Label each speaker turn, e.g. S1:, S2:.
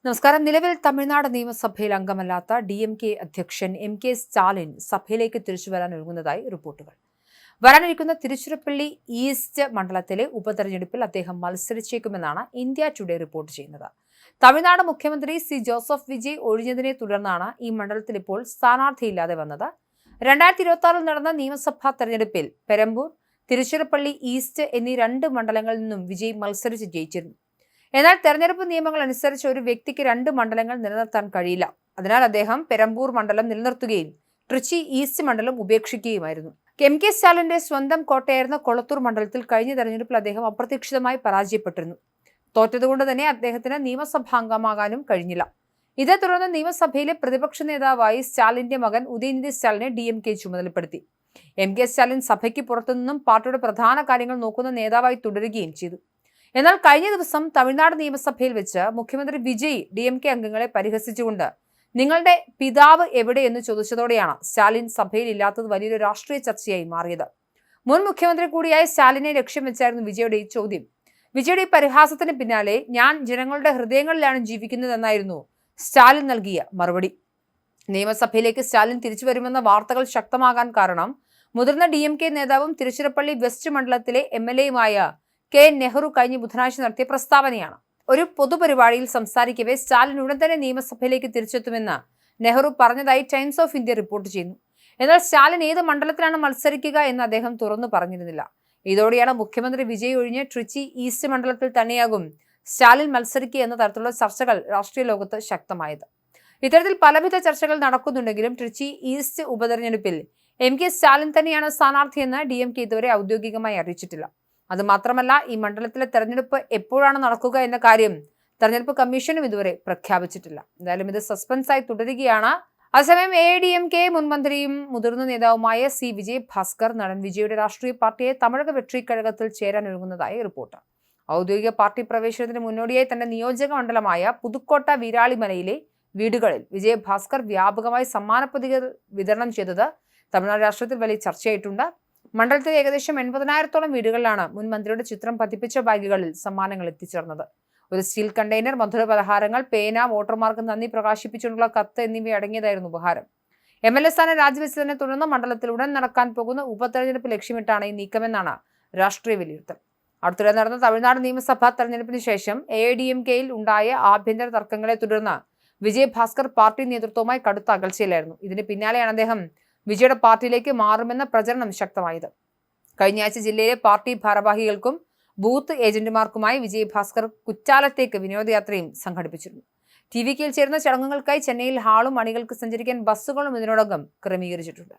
S1: നമസ്കാരം. നിലവിൽ തമിഴ്നാട് നിയമസഭയിൽ അംഗമല്ലാത്ത DMK അധ്യക്ഷൻ MK സ്റ്റാലിൻ സഭയിലേക്ക് തിരിച്ചുവരാൻ ഒരുങ്ങുന്നതായി റിപ്പോർട്ടുകൾ. വരാനിരിക്കുന്ന തിരുച്ചിറപ്പള്ളി ഈസ്റ്റ് മണ്ഡലത്തിലെ ഉപതെരഞ്ഞെടുപ്പിൽ അദ്ദേഹം മത്സരിച്ചേക്കുമെന്നാണ് ഇന്ത്യ ടുഡേ റിപ്പോർട്ട് ചെയ്യുന്നത്. തമിഴ്നാട് മുഖ്യമന്ത്രി ജോസഫ് വിജയ് ഒഴിഞ്ഞതിനെ തുടർന്നാണ് ഈ മണ്ഡലത്തിൽ ഇപ്പോൾ സ്ഥാനാർത്ഥിയില്ലാതെ വന്നത്. 2026 നടന്ന നിയമസഭാ തെരഞ്ഞെടുപ്പിൽ പെരമ്പൂർ, തിരുച്ചിറപ്പള്ളി ഈസ്റ്റ് എന്നീ രണ്ട് മണ്ഡലങ്ങളിൽ നിന്നും വിജയ് മത്സരിച്ച് ജയിച്ചിരുന്നു. എന്നാൽ തെരഞ്ഞെടുപ്പ് നിയമങ്ങൾ അനുസരിച്ച് ഒരു വ്യക്തിക്ക് 2 മണ്ഡലങ്ങൾ നിലനിർത്താൻ കഴിയില്ല. അതിനാൽ അദ്ദേഹം പെരമ്പൂർ മണ്ഡലം നിലനിർത്തുകയും ട്രിച്ചി ഈസ്റ്റ് മണ്ഡലം ഉപേക്ഷിക്കുകയുമായിരുന്നു. MK സ്റ്റാലിന്റെ സ്വന്തം കോട്ടയായിരുന്ന കൊളത്തൂർ മണ്ഡലത്തിൽ കഴിഞ്ഞ തെരഞ്ഞെടുപ്പിൽ അദ്ദേഹം അപ്രതീക്ഷിതമായി പരാജയപ്പെട്ടിരുന്നു. തോറ്റതുകൊണ്ട് തന്നെ അദ്ദേഹത്തിന് നിയമസഭാംഗമാകാനും കഴിഞ്ഞില്ല. ഇതേ തുടർന്ന് നിയമസഭയിലെ പ്രതിപക്ഷ നേതാവായി സ്റ്റാലിന്റെ മകൻ ഉദയനിധി സ്റ്റാലിനെ DMK ചുമതലപ്പെടുത്തി. MK സ്റ്റാലിൻ സഭയ്ക്ക് പുറത്തുനിന്നും പാർട്ടിയുടെ പ്രധാന കാര്യങ്ങൾ നോക്കുന്ന നേതാവായി തുടരുകയും ചെയ്തു. എന്നാൽ കഴിഞ്ഞ ദിവസം തമിഴ്നാട് നിയമസഭയിൽ വെച്ച് മുഖ്യമന്ത്രി വിജയ് DMK അംഗങ്ങളെ പരിഹസിച്ചുകൊണ്ട് നിങ്ങളുടെ പിതാവ് എവിടെയെന്ന് ചോദിച്ചതോടെയാണ് സ്റ്റാലിൻ സഭയിൽ ഇല്ലാത്തത് വലിയൊരു രാഷ്ട്രീയ ചർച്ചയായി മാറിയത്. മുൻ മുഖ്യമന്ത്രി കൂടിയായ സ്റ്റാലിനെ ലക്ഷ്യം വെച്ചായിരുന്നു വിജയുടെ ഈ ചോദ്യം. വിജയുടെ ഈ പരിഹാസത്തിന് പിന്നാലെ ഞാൻ ജനങ്ങളുടെ ഹൃദയങ്ങളിലാണ് ജീവിക്കുന്നതെന്നായിരുന്നു സ്റ്റാലിൻ നൽകിയ മറുപടി. നിയമസഭയിലേക്ക് സ്റ്റാലിൻ തിരിച്ചു വരുമെന്ന വാർത്തകൾ ശക്തമാകാൻ കാരണം മുതിർന്ന DMK നേതാവും തിരുച്ചിറപ്പള്ളി വെസ്റ്റ് മണ്ഡലത്തിലെ MLAയുമായ K. നെഹ്റു കഴിഞ്ഞ ബുധനാഴ്ച നടത്തിയ പ്രസ്താവനയാണ്. ഒരു പൊതുപരിപാടിയിൽ സംസാരിക്കവേ സ്റ്റാലിൻ ഉടൻ തന്നെ നിയമസഭയിലേക്ക് തിരിച്ചെത്തുമെന്ന് നെഹ്റു പറഞ്ഞതായി ടൈംസ് ഓഫ് ഇന്ത്യ റിപ്പോർട്ട് ചെയ്യുന്നു. എന്നാൽ സ്റ്റാലിൻ ഏത് മണ്ഡലത്തിലാണ് മത്സരിക്കുക എന്ന് അദ്ദേഹം തുറന്നു പറഞ്ഞിരുന്നില്ല. ഇതോടെയാണ് മുഖ്യമന്ത്രി വിജയ് ഒഴിഞ്ഞ് ട്രിച്ചി ഈസ്റ്റ് മണ്ഡലത്തിൽ തന്നെയാകും സ്റ്റാലിൻ മത്സരിക്കുക എന്ന തരത്തിലുള്ള ചർച്ചകൾ രാഷ്ട്രീയ ലോകത്ത് ശക്തമായത്. ഇത്തരത്തിൽ പലവിധ ചർച്ചകൾ നടക്കുന്നുണ്ടെങ്കിലും ട്രിച്ചി ഈസ്റ്റ് ഉപതെരഞ്ഞെടുപ്പിൽ MK സ്റ്റാലിൻ തന്നെയാണ് സ്ഥാനാർത്ഥിയെന്ന് DMK ഇതുവരെ ഔദ്യോഗികമായി അറിയിച്ചിട്ടില്ല. അതുമാത്രമല്ല, ഈ മണ്ഡലത്തിലെ തെരഞ്ഞെടുപ്പ് എപ്പോഴാണ് നടക്കുക എന്ന കാര്യം തെരഞ്ഞെടുപ്പ് കമ്മീഷനും ഇതുവരെ പ്രഖ്യാപിച്ചിട്ടില്ല. എന്തായാലും ഇത് സസ്പെൻസായി തുടരുകയാണ്. അതേസമയം AIADMK മുൻ മന്ത്രിയും മുതിർന്ന നേതാവുമായ വിജയ് ഭാസ്കർ നടൻ വിജയുടെ രാഷ്ട്രീയ പാർട്ടിയെ തമിഴക വെട്രി കഴകത്തിൽ ചേരാൻ ഒരുങ്ങുന്നതായി റിപ്പോർട്ട്. ഔദ്യോഗിക പാർട്ടി പ്രവേശനത്തിന് മുന്നോടിയായി തന്റെ നിയോജക മണ്ഡലമായ പുതുക്കോട്ട വീരാളിമലയിലെ വീടുകളിൽ വിജയ് ഭാസ്കർ വ്യാപകമായി സമ്മാനപ്പൊതികൾ വിതരണം ചെയ്തത് തമിഴ്നാട് രാഷ്ട്രീയത്തിൽ വലിയ ചർച്ചയായിട്ടുണ്ട്. മണ്ഡലത്തിൽ ഏകദേശം 80,000-ഓളം വീടുകളിലാണ് മുൻ മന്ത്രിയുടെ ചിത്രം പതിപ്പിച്ച ബാഗുകളിൽ സമ്മാനങ്ങൾ എത്തിച്ചേർന്നത്. ഒരു സ്റ്റീൽ കണ്ടെയ്നർ, മധുര പലഹാരങ്ങൾ, പേന, വോട്ടർമാർക്ക് നന്ദി പ്രകാശിപ്പിച്ചുകൊണ്ടുള്ള കത്ത് എന്നിവ അടങ്ങിയതായിരുന്നു ഉപഹാരം. MLA സ്ഥാനം രാജിവെച്ചതിനെ തുടർന്ന് മണ്ഡലത്തിൽ ഉടൻ നടക്കാൻ പോകുന്ന ഉപതെരഞ്ഞെടുപ്പ് ലക്ഷ്യമിട്ടാണ് ഈ നീക്കമെന്നാണ് രാഷ്ട്രീയ വിലയിരുത്തൽ. അടുത്തിടെ നടന്ന തമിഴ്നാട് നിയമസഭാ തെരഞ്ഞെടുപ്പിന് ശേഷം AIADMKയിൽ ഉണ്ടായ ആഭ്യന്തര തർക്കങ്ങളെ തുടർന്ന് വിജയ് ഭാസ്കർ പാർട്ടി നേതൃത്വവുമായി കടുത്ത അകൽച്ചയിലായിരുന്നു. ഇതിന് പിന്നാലെയാണ് അദ്ദേഹം വിജയുടെ പാർട്ടിയിലേക്ക് മാറുമെന്ന പ്രചരണം ശക്തമായത്. കഴിഞ്ഞ ആഴ്ച ജില്ലയിലെ പാർട്ടി ഭാരവാഹികൾക്കും ബൂത്ത് ഏജന്റുമാർക്കുമായി വിജയ് ഭാസ്കർ കുറ്റാലത്തേക്ക് വിനോദയാത്രയും സംഘടിപ്പിച്ചിരുന്നു. TVKയിൽ ചേരുന്ന ചടങ്ങുകൾക്കായി ചെന്നൈയിൽ ഹാളും അണികൾക്ക് സഞ്ചരിക്കാൻ ബസ്സുകളും ഇതിനോടകം ക്രമീകരിച്ചിട്ടുണ്ട്.